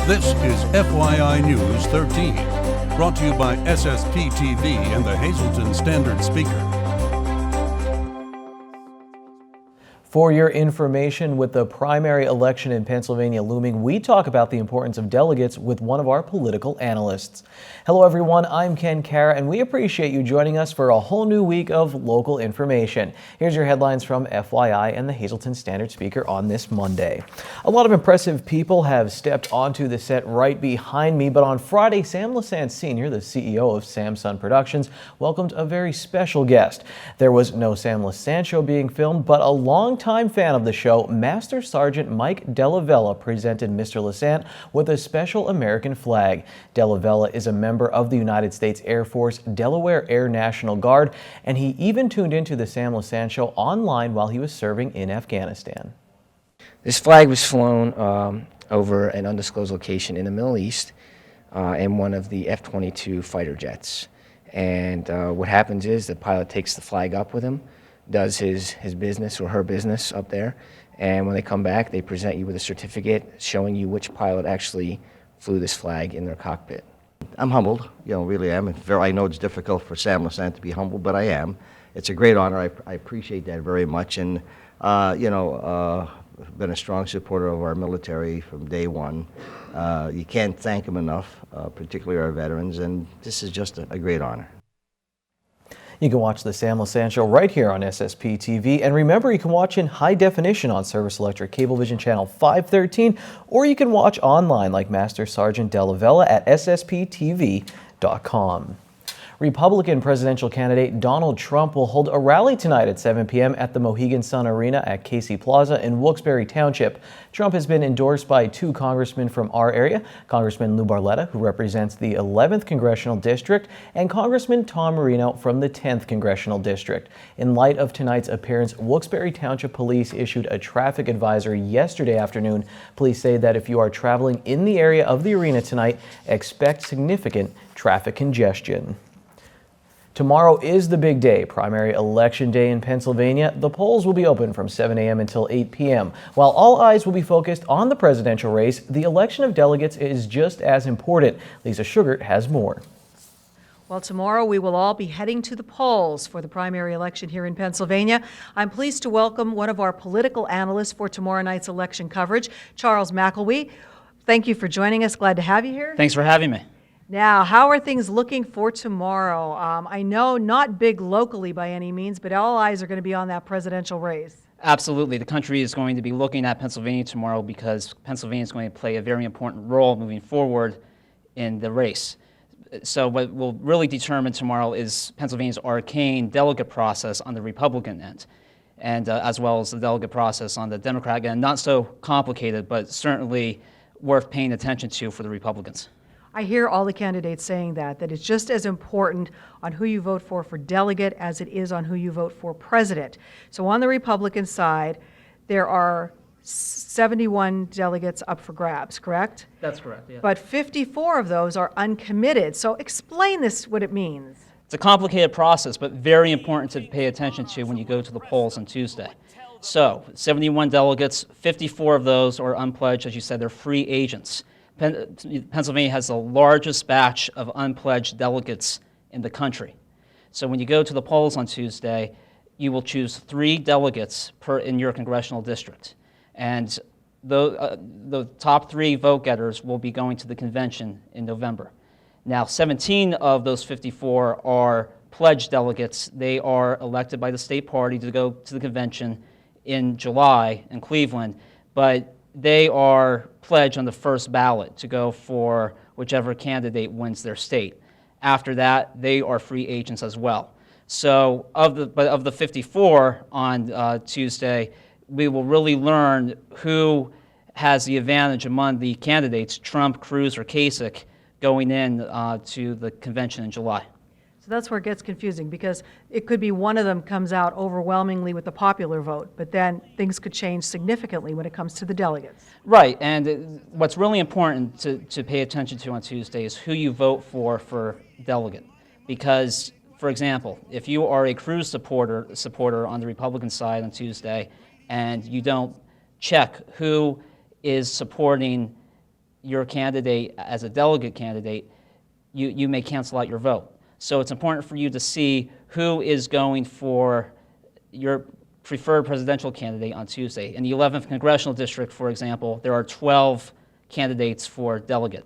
This is FYI News 13, brought to you by SSPTV and the Hazleton Standard Speaker. For your information, with the primary election in Pennsylvania looming, we talk about the importance of delegates with one of our political analysts. Hello everyone, I'm Ken Kara, and we appreciate you joining us for a whole new week of local information. Here's your headlines from FYI and the Hazleton Standard Speaker on this Monday. A lot of impressive people have stepped onto the set right behind me, but on Friday, Sam Lassant Sr., the CEO of Samson Productions, welcomed a very special guest. There was no Sam Lassant show being filmed, but a longtime fan of the show, Master Sergeant Mike Della Vella, presented Mr. Lassant with a special American flag. Della Vella is a member of the United States Air Force Delaware Air National Guard, and he even tuned into the Sam Lassant show online while he was serving in Afghanistan. This flag was flown over an undisclosed location in the Middle East in one of the F-22 fighter jets. And what happens is the pilot takes the flag up with him, does his business or her business up there, and when they come back, they present you with a certificate showing you which pilot actually flew this flag in their cockpit. I'm humbled, really am. I know it's difficult for Sam Lassant to be humble, but I am. It's a great honor. I appreciate that very much, and been a strong supporter of our military from day one. You can't thank them enough, particularly our veterans, and this is just a great honor. You can watch the Sam Lassant Show right here on SSPTV. And remember, you can watch in high definition on Service Electric Cablevision Channel 513, or you can watch online like Master Sergeant Della Vella at ssptv.com. Republican presidential candidate Donald Trump will hold a rally tonight at 7 p.m. at the Mohegan Sun Arena at Casey Plaza in Wilkes-Barre Township. Trump has been endorsed by two congressmen from our area, Congressman Lou Barletta, who represents the 11th Congressional District, and Congressman Tom Marino from the 10th Congressional District. In light of tonight's appearance, Wilkes-Barre Township Police issued a traffic advisory yesterday afternoon. Police say that if you are traveling in the area of the arena tonight, expect significant traffic congestion. Tomorrow is the big day, primary election day in Pennsylvania. The polls will be open from 7 a.m. until 8 p.m. While all eyes will be focused on the presidential race, the election of delegates is just as important. Lisa Sugart has more. Well, tomorrow we will all be heading to the polls for the primary election here in Pennsylvania. I'm pleased to welcome one of our political analysts for tomorrow night's election coverage, Charles McElwee. Thank you for joining us. Glad to have you here. Thanks for having me. Now, how are things looking for tomorrow? I know not big locally by any means, but all eyes are going to be on that presidential race. Absolutely. The country is going to be looking at Pennsylvania tomorrow because Pennsylvania is going to play a very important role moving forward in the race. So what will really determine tomorrow is Pennsylvania's arcane delegate process on the Republican end, and as well as the delegate process on the Democratic end. Not so complicated, but certainly worth paying attention to for the Republicans. I hear all the candidates saying that it's just as important on who you vote for delegate as it is on who you vote for president. So on the Republican side, there are 71 delegates up for grabs, correct? That's correct, yeah. But 54 of those are uncommitted. So explain this, what it means. It's a complicated process, but very important to pay attention to when you go to the polls on Tuesday. So 71 delegates, 54 of those are unpledged. As you said, they're free agents. Pennsylvania has the largest batch of unpledged delegates in the country. So when you go to the polls on Tuesday, you will choose 3 delegates in your congressional district. And the top 3 vote getters will be going to the convention in November. Now, 17 of those 54 are pledged delegates. They are elected by the state party to go to the convention in July in Cleveland, but they are pledged on the first ballot to go for whichever candidate wins their state. After that, they are free agents as well. So of the 54 on Tuesday, we will really learn who has the advantage among the candidates, Trump, Cruz, or Kasich, going in to the convention in July. So that's where it gets confusing, because it could be one of them comes out overwhelmingly with the popular vote, but then things could change significantly when it comes to the delegates. Right, and what's really important to pay attention to on Tuesday is who you vote for delegate. Because, for example, if you are a Cruz supporter on the Republican side on Tuesday, and you don't check who is supporting your candidate as a delegate candidate, you may cancel out your vote. So it's important for you to see who is going for your preferred presidential candidate on Tuesday. In the 11th Congressional District, for example, there are 12 candidates for delegate.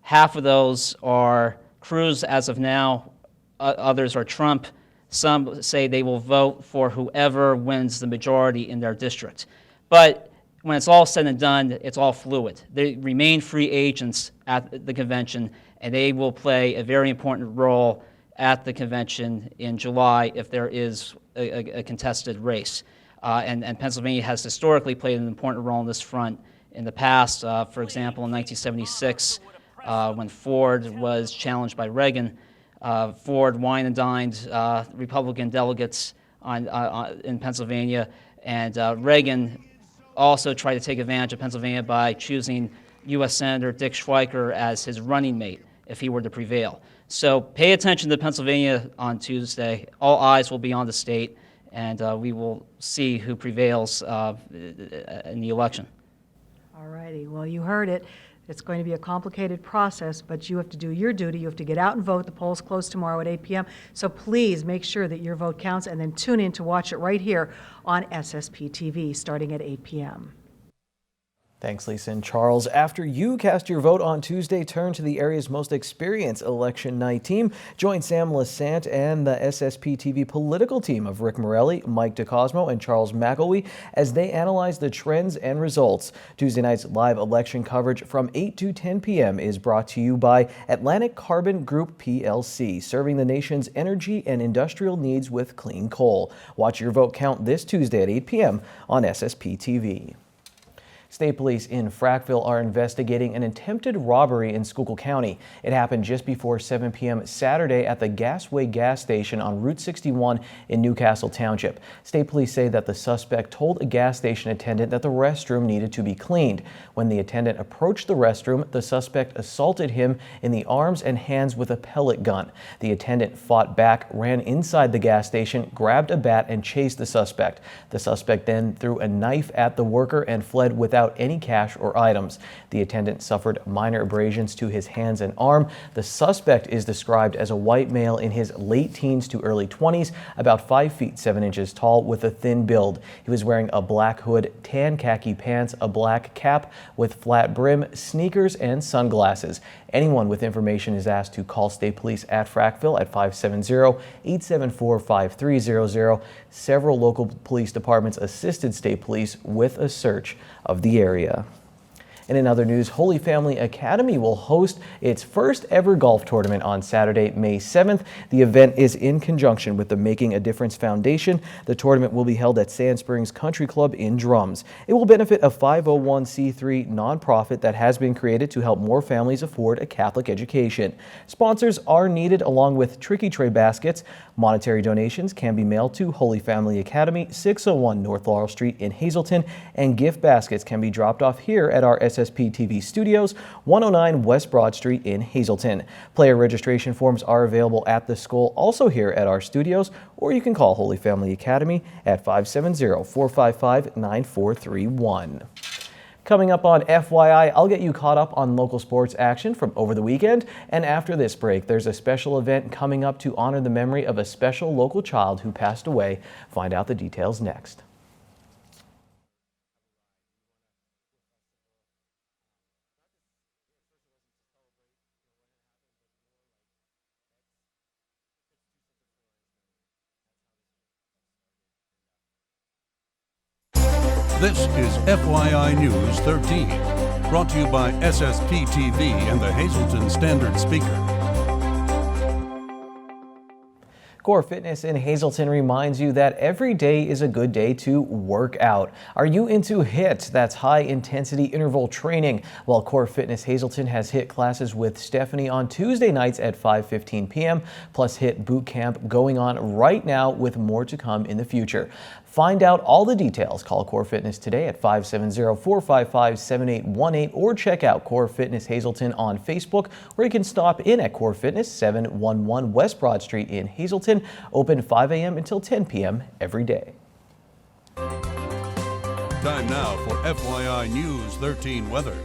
Half of those are Cruz as of now, others are Trump. Some say they will vote for whoever wins the majority in their district. But when it's all said and done, it's all fluid. They remain free agents at the convention, and they will play a very important role at the convention in July if there is a contested race. And Pennsylvania has historically played an important role on this front in the past. For example, in 1976, when Ford was challenged by Reagan, Ford wine and dined Republican delegates in Pennsylvania, and Reagan also tried to take advantage of Pennsylvania by choosing U.S. Senator Dick Schweiker as his running mate if he were to prevail. So pay attention to Pennsylvania on Tuesday. All eyes will be on the state, and we will see who prevails in the election. All righty, well, you heard it. It's going to be a complicated process, but you have to do your duty. You have to get out and vote. The polls close tomorrow at 8 p.m. So please make sure that your vote counts, and then tune in to watch it right here on SSPTV starting at 8 p.m. Thanks, Lisa and Charles. After you cast your vote on Tuesday, turn to the area's most experienced election night team. Join Sam Lassant and the SSPTV political team of Rick Morelli, Mike DeCosmo, and Charles McElwee as they analyze the trends and results. Tuesday night's live election coverage from 8 to 10 p.m. is brought to you by Atlantic Carbon Group PLC, serving the nation's energy and industrial needs with clean coal. Watch your vote count this Tuesday at 8 p.m. on SSPTV. State police in Frackville are investigating an attempted robbery in Schuylkill County. It happened just before 7 p.m. Saturday at the Gasway gas station on Route 61 in Newcastle Township. State police say that the suspect told a gas station attendant that the restroom needed to be cleaned. When the attendant approached the restroom, the suspect assaulted him in the arms and hands with a pellet gun. The attendant fought back, ran inside the gas station, grabbed a bat, and chased the suspect. The suspect then threw a knife at the worker and fled without any cash or items. The attendant suffered minor abrasions to his hands and arm. The suspect is described as a white male in his late teens to early 20s, about 5 feet 7 inches tall with a thin build. He was wearing a black hood, tan khaki pants, a black cap with flat brim, sneakers, and sunglasses. Anyone with information is asked to call State Police at Frackville at 570-874-5300. Several local police departments assisted State Police with a search of the area. And in other news, Holy Family Academy will host its first ever golf tournament on Saturday, May 7th. The event is in conjunction with the Making a Difference Foundation. The tournament will be held at Sand Springs Country Club in Drums. It will benefit a 501c3 nonprofit that has been created to help more families afford a Catholic education. Sponsors are needed along with tricky tray baskets. Monetary donations can be mailed to Holy Family Academy, 601 North Laurel Street in Hazleton, and gift baskets can be dropped off here at our SSPTV studios, 109 West Broad Street in Hazleton. Player registration forms are available at the school, also here at our studios, or you can call Holy Family Academy at 570-455-9431. Coming up on FYI, I'll get you caught up on local sports action from over the weekend. And after this break, there's a special event coming up to honor the memory of a special local child who passed away. Find out the details next. This is FYI News 13, brought to you by SSPTV and the Hazleton Standard Speaker. Core Fitness in Hazleton reminds you that every day is a good day to work out. Are you into HIIT? That's high intensity interval training. Well, Core Fitness Hazleton has HIIT classes with Stephanie on Tuesday nights at 5:15 p.m. plus HIIT boot camp going on right now with more to come in the future. Find out all the details. Call Core Fitness today at 570-455-7818 or check out Core Fitness Hazleton on Facebook, or you can stop in at Core Fitness, 711 West Broad Street in Hazleton, open 5 a.m. until 10 p.m. every day. Time now for FYI News 13 weather.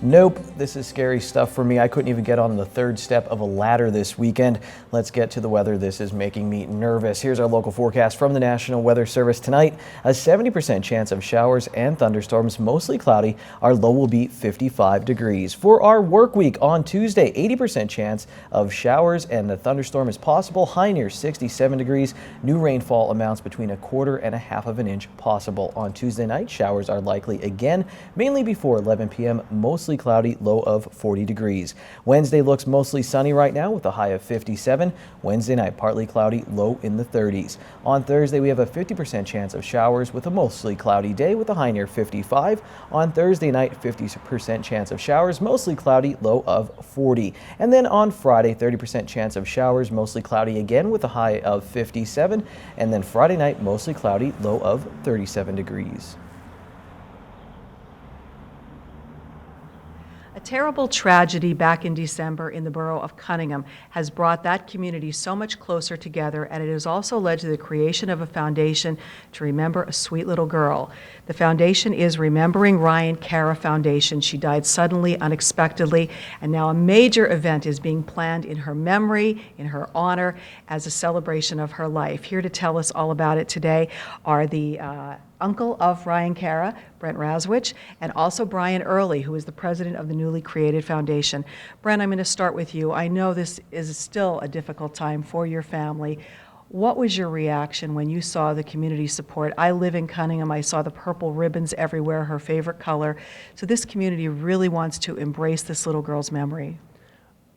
Nope, this is scary stuff for me. I couldn't even get on the third step of a ladder this weekend. Let's get to the weather. This is making me nervous. Here's our local forecast from the National Weather Service tonight. A 70% chance of showers and thunderstorms, mostly cloudy. Our low will be 55 degrees. For our work week on Tuesday, 80% chance of showers and a thunderstorm is possible. High near 67 degrees. New rainfall amounts between 1/4 and 1/2 of an inch possible. On Tuesday night, showers are likely again, mainly before 11 p.m. Mostly cloudy, low of 40 degrees. Wednesday looks mostly sunny right now with a high of 57. Wednesday night, partly cloudy, low in the 30s. On Thursday, we have a 50% chance of showers with a mostly cloudy day with a high near 55. On Thursday night, 50% chance of showers, mostly cloudy, low of 40. And then on Friday, 30% chance of showers, mostly cloudy again with a high of 57. And then Friday night, mostly cloudy, low of 37 degrees. A terrible tragedy back in December in the borough of Cunningham has brought that community so much closer together, and it has also led to the creation of a foundation to remember a sweet little girl. The foundation is Remembering Ryan Cara Foundation. She died suddenly, unexpectedly, and now a major event is being planned in her memory, in her honor, as a celebration of her life. Here to tell us all about it today are the uncle of Ryan Cara, Brent Razwich, and also Brian Early, who is the president of the newly created foundation. Brent, I'm going to start with you. I know this is still a difficult time for your family. What was your reaction when you saw the community support? I live in Cunningham. I saw the purple ribbons everywhere, her favorite color. So this community really wants to embrace this little girl's memory.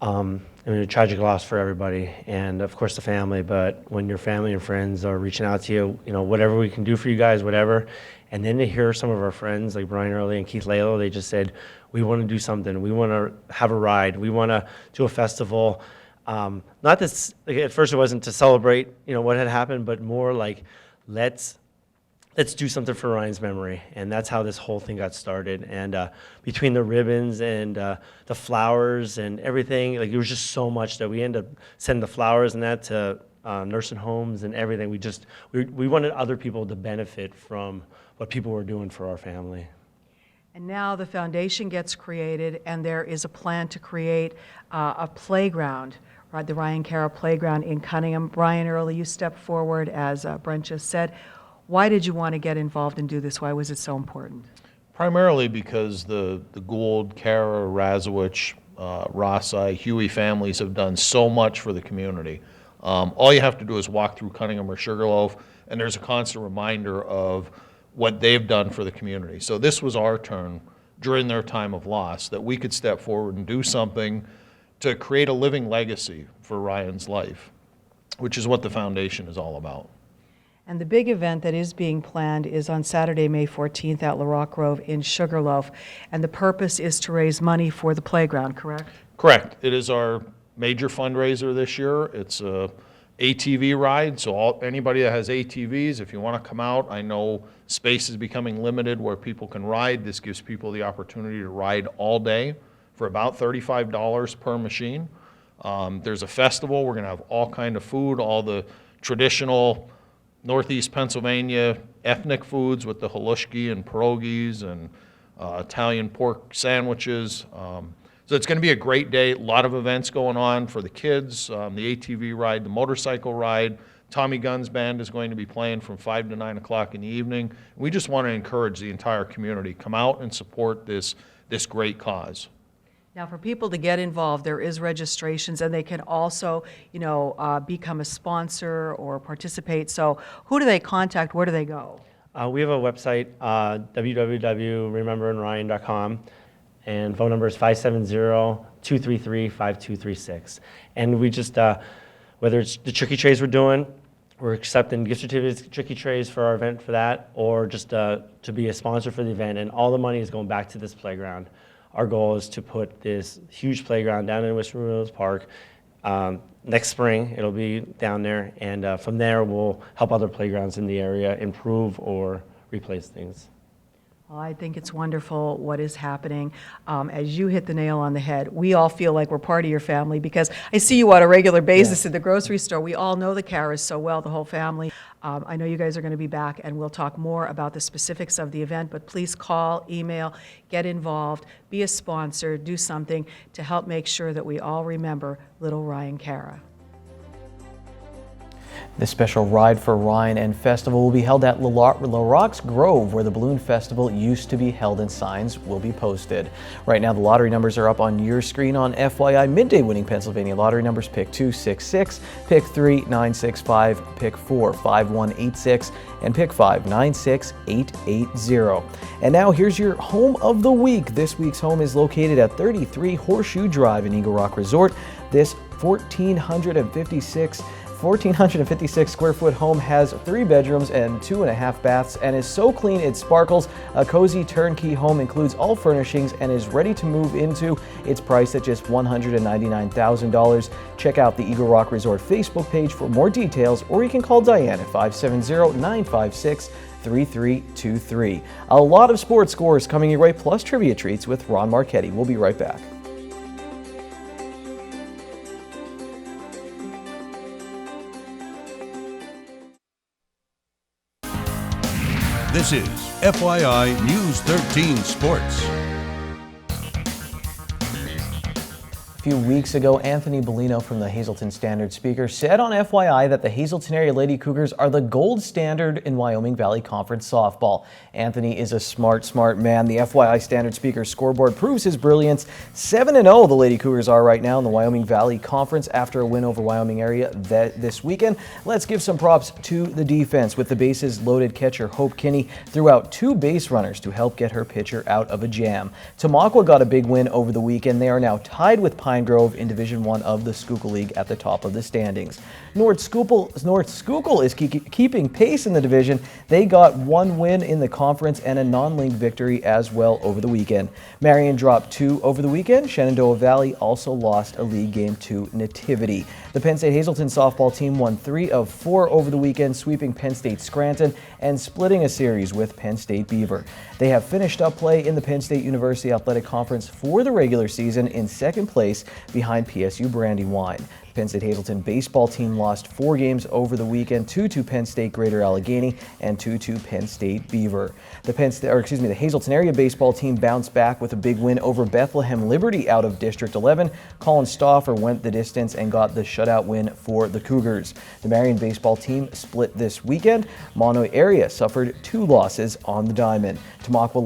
I mean, a tragic loss for everybody, and of course the family, but when your family and friends are reaching out to you, you know, whatever we can do for you guys, whatever, and then to hear some of our friends like Brian Early and Keith Lalo, they just said, we want to do something, we want to have a ride, we want to do a festival. Not this, like, at first it wasn't to celebrate, you know, what had happened, but more like, let's do something for Ryan's memory. And that's how this whole thing got started. And between the ribbons and the flowers and everything, like, it was just so much that we ended up sending the flowers and that to nursing homes and everything. We wanted other people to benefit from what people were doing for our family. And now the foundation gets created, and there is a plan to create a playground, right, the Ryan Cara Playground in Cunningham. Brian Early, you stepped forward, as Brent just said. Why did you want to get involved and do this? Why was it so important? Primarily because the Gould, Cara, Razowich, Rossi, Huey families have done so much for the community. All you have to do is walk through Cunningham or Sugarloaf, and there's a constant reminder of what they've done for the community. So this was our turn during their time of loss, that we could step forward and do something to create a living legacy for Ryan's life, which is what the foundation is all about. And the big event that is being planned is on Saturday, May 14th at La Rock Grove in Sugarloaf. And the purpose is to raise money for the playground, correct? Correct. It is our major fundraiser this year. It's a ATV ride, so anybody that has ATVs, if you want to come out, I know space is becoming limited where people can ride. This gives people the opportunity to ride all day for about $35 per machine. There's a festival. We're going to have all kind of food, all the traditional Northeast Pennsylvania ethnic foods with the halushki and pierogies and Italian pork sandwiches. So it's going to be a great day. A lot of events going on for the kids, the ATV ride, the motorcycle ride. Tommy Gunn's band is going to be playing from 5 to 9 o'clock in the evening. We just want to encourage the entire community, come out and support this great cause. Now, for people to get involved, there is registrations, and they can also, you know, become a sponsor or participate. So who do they contact? Where do they go? We have a website, www.rememberingryan.com, and phone number is 570-233-5236. And we just, whether it's the tricky trays we're doing, we're accepting gift certificates, tricky trays for our event for that, or just to be a sponsor for the event, and all the money is going back to this playground. Our goal is to put this huge playground down in Western Rose Park. Next spring, it'll be down there, and from there, we'll help other playgrounds in the area improve or replace things. Well, I think it's wonderful what is happening. As you hit the nail on the head, we all feel like we're part of your family because I see you on a regular basis at the grocery store. We all know the Caras so well, the whole family. I know you guys are going to be back, and we'll talk more about the specifics of the event, but please call, email, get involved, be a sponsor, do something to help make sure that we all remember little Ryan Cara. The special Ride for Ryan and Festival will be held at La Rocks Grove, where the Balloon Festival used to be held, and signs will be posted. Right now, the lottery numbers are up on your screen on FYI. Midday winning Pennsylvania lottery numbers: pick 266, pick 3 965, pick 4 5186, and pick 5 96880. And now here's your home of the week. This week's home is located at 33 Horseshoe Drive in Eagle Rock Resort. This 1,456 square foot home has 3 bedrooms and 2.5 baths and is so clean it sparkles. A cozy turnkey home includes all furnishings and is ready to move into. It's priced at just $199,000. Check out the Eagle Rock Resort Facebook page for more details, or you can call Diane at 570-956-3323. A lot of sports scores coming your way, plus trivia treats with Ron Marchetti. We'll be right back. This is FYI News 13 Sports. A few weeks ago, Anthony Bellino from the Hazleton Standard-Speaker said on FYI that the Hazleton area Lady Cougars are the gold standard in Wyoming Valley Conference softball. Anthony is a smart man. The FYI Standard-Speaker scoreboard proves his brilliance. 7-0 the Lady Cougars are right now in the Wyoming Valley Conference after a win over Wyoming area this weekend. Let's give some props to the defense, with the bases loaded catcher Hope Kinney threw out 2 base runners to help get her pitcher out of a jam. Tamaqua got a big win over the weekend. They are now tied with Pine Grove in Division 1 of the Schuylkill League at the top of the standings. North Schuylkill is keeping pace in the division. They got 1 win in the conference and a non-league victory as well over the weekend. Marion dropped 2 over the weekend. Shenandoah Valley also lost a league game to Nativity. The Penn State Hazleton softball team won 3 of 4 over the weekend, sweeping Penn State Scranton and splitting a series with Penn State Beaver. They have finished up play in the Penn State University Athletic Conference for the regular season in 2nd place behind PSU Brandywine. Penn State Hazleton baseball team lost 4 games over the weekend, 2 to Penn State Greater Allegheny and 2 to Penn State Beaver. The Hazleton area baseball team bounced back with a big win over Bethlehem Liberty out of District 11. Colin Stauffer went the distance and got the shutout win for the Cougars. The Marion baseball team split this weekend. Mono area suffered 2 losses on the diamond. Tamaqua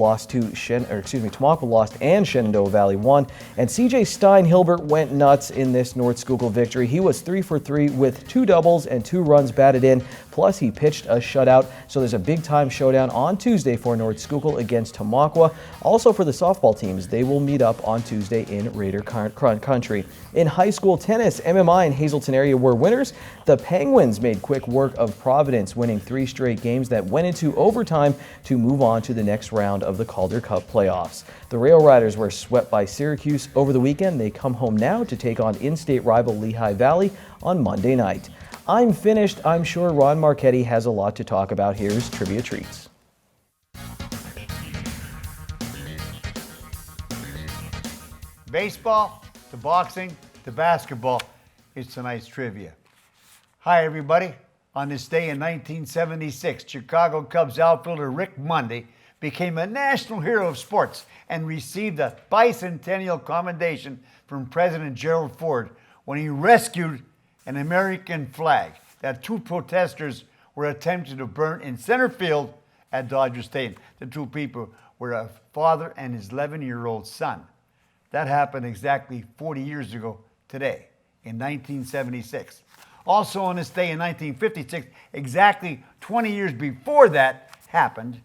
lost and Shenandoah Valley won. And CJ Stein-Hilbert went nuts in this North Schuylkill victory. He was 3 for 3 with 2 doubles and 2 runs batted in, plus he pitched a shutout. So there's a big time showdown on Tuesday for North Schuylkill against Tamaqua. Also for the softball teams, they will meet up on Tuesday in Raider Country. In high school tennis, MMI and Hazleton area were winners. The Penguins made quick work of Providence, winning 3 straight games that went into overtime to move on to the next round of the Calder Cup playoffs. The Rail Riders were swept by Syracuse over the weekend. They come home now to take on in-state rival Lehigh Valley on Monday night. I'm finished. I'm sure Ron Marchetti has a lot to talk about. Here's Trivia Treats. Baseball to boxing to basketball, it's tonight's trivia. Hi everybody. On this day in 1976, Chicago Cubs outfielder Rick Mundy became a national hero of sports and received a bicentennial commendation from President Gerald Ford when he rescued an American flag that 2 protesters were attempting to burn in center field at Dodger Stadium. The 2 people were a father and his 11-year-old son. That happened exactly 40 years ago today, in 1976. Also on this day in 1956, exactly 20 years before that happened,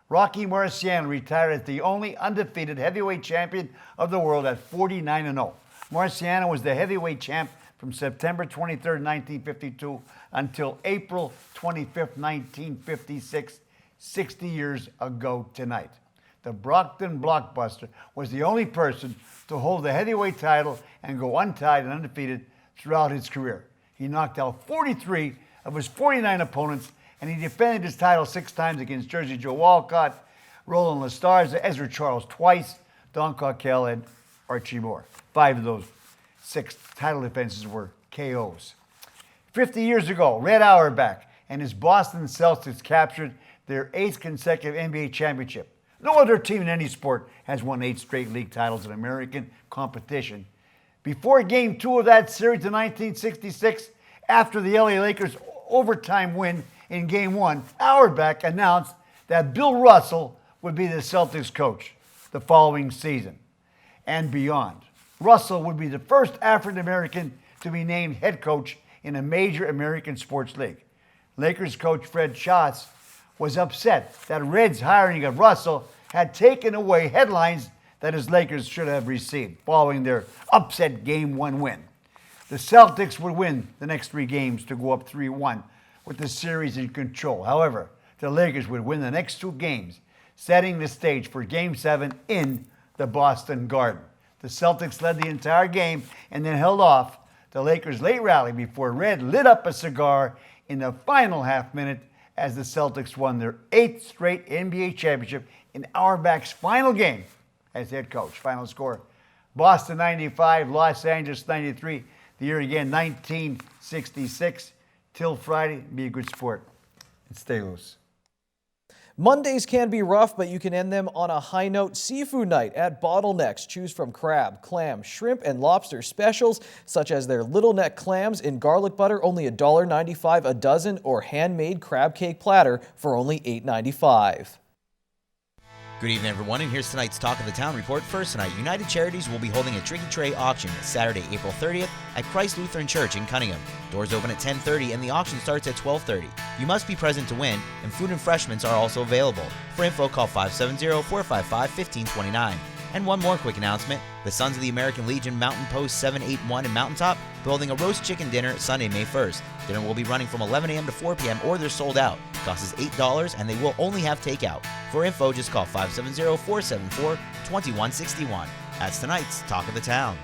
Rocky Marciano retired as the only undefeated heavyweight champion of the world at 49-0. Marciano was the heavyweight champ from September 23, 1952 until April 25, 1956, 60 years ago tonight. The Brockton Blockbuster was the only person to hold the heavyweight title and go untied and undefeated throughout his career. He knocked out 43 of his 49 opponents, and he defended his title 6 times against Jersey Joe Walcott, Roland Lestars, Ezra Charles twice, Don Coquel, and Archie Moore. 5 of those 6 title defenses were KOs. 50 years ago, Red Auerbach and his Boston Celtics captured their 8th consecutive NBA championship. No other team in any sport has won 8 straight league titles in American competition. Before Game 2 of that series in 1966, after the LA Lakers' overtime win in Game 1, Auerbach announced that Bill Russell would be the Celtics coach the following season and beyond. Russell would be the first African American to be named head coach in a major American sports league. Lakers coach Fred Schatz was upset that Red's hiring of Russell had taken away headlines that his Lakers should have received following their upset Game 1 win. The Celtics would win the next 3 games to go up 3-1 with the series in control. However, the Lakers would win the next 2 games, setting the stage for Game 7 in the Boston Garden. The Celtics led the entire game and then held off the Lakers' late rally before Red lit up a cigar in the final half minute as the Celtics won their 8th straight NBA championship in Auerbach's final game as head coach. Final score, Boston 95, Los Angeles 93. The year again, 1966. Till Friday, be a good sport and stay loose. Mondays can be rough, but you can end them on a high note. Seafood night at Bottlenecks. Choose from crab, clam, shrimp, and lobster specials, such as their little neck clams in garlic butter, only $1.95 a dozen, or handmade crab cake platter for only $8.95. Good evening, everyone, and here's tonight's Talk of the Town report. First tonight, United Charities will be holding a Tricky Tray auction Saturday, April 30th at Christ Lutheran Church in Cunningham. Doors open at 10:30 and the auction starts at 12:30. You must be present to win, and food and refreshments are also available. For info, call 570-455-1529. And one more quick announcement. The Sons of the American Legion Mountain Post 781 in Mountaintop building a roast chicken dinner Sunday, May 1st. Dinner will be running from 11 a.m. to 4 p.m. or they're sold out. Cost is $8 and they will only have takeout. For info, just call 570-474-2161. That's tonight's Talk of the Town.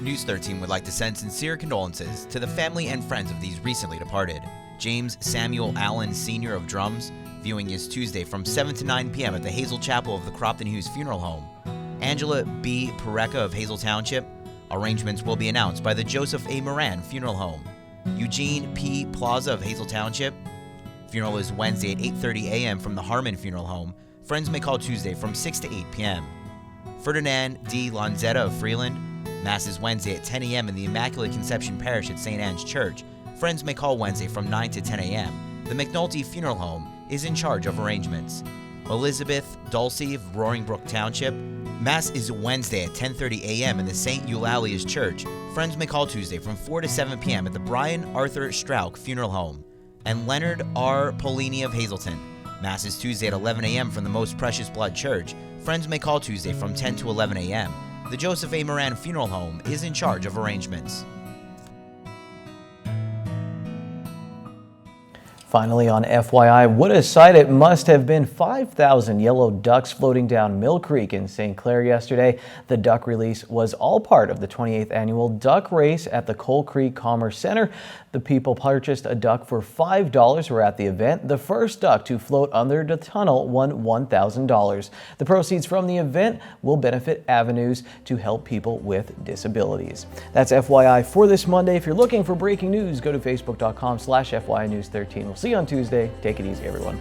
News 13 would like to send sincere condolences to the family and friends of these recently departed. James Samuel Allen Sr. of Drums. Viewing is Tuesday from 7 to 9 p.m. at the Hazel Chapel of the Cropton Hughes Funeral Home. Angela B. Pareca of Hazel Township. Arrangements will be announced by the Joseph A. Moran Funeral Home. Eugene P. Plaza of Hazel Township. Funeral is Wednesday at 8:30 a.m. from the Harmon Funeral Home. Friends may call Tuesday from 6 to 8 p.m. Ferdinand D. Lanzetta of Freeland. Mass is Wednesday at 10 a.m. in the Immaculate Conception Parish at St. Anne's Church. Friends may call Wednesday from 9 to 10 a.m. The McNulty Funeral Home is in charge of arrangements. Elizabeth Dulcie of Roaring Brook Township. Mass is Wednesday at 10:30 a.m. in the St. Eulalia's Church. Friends may call Tuesday from 4 to 7 p.m. at the Brian Arthur Strauch Funeral Home. And Leonard R. Polini of Hazleton. Mass is Tuesday at 11 a.m. from the Most Precious Blood Church. Friends may call Tuesday from 10 to 11 a.m. The Joseph A. Moran Funeral Home is in charge of arrangements. Finally on FYI, what a sight it must have been. 5,000 yellow ducks floating down Mill Creek in St. Clair yesterday. The duck release was all part of the 28th annual duck race at the Coal Creek Commerce Center. The people purchased a duck for $5 were at the event. The first duck to float under the tunnel won $1,000. The proceeds from the event will benefit avenues to help people with disabilities. That's FYI for this Monday. If you're looking for breaking news, go to facebook.com/FYI News 13. We'll see you on Tuesday. Take it easy, everyone.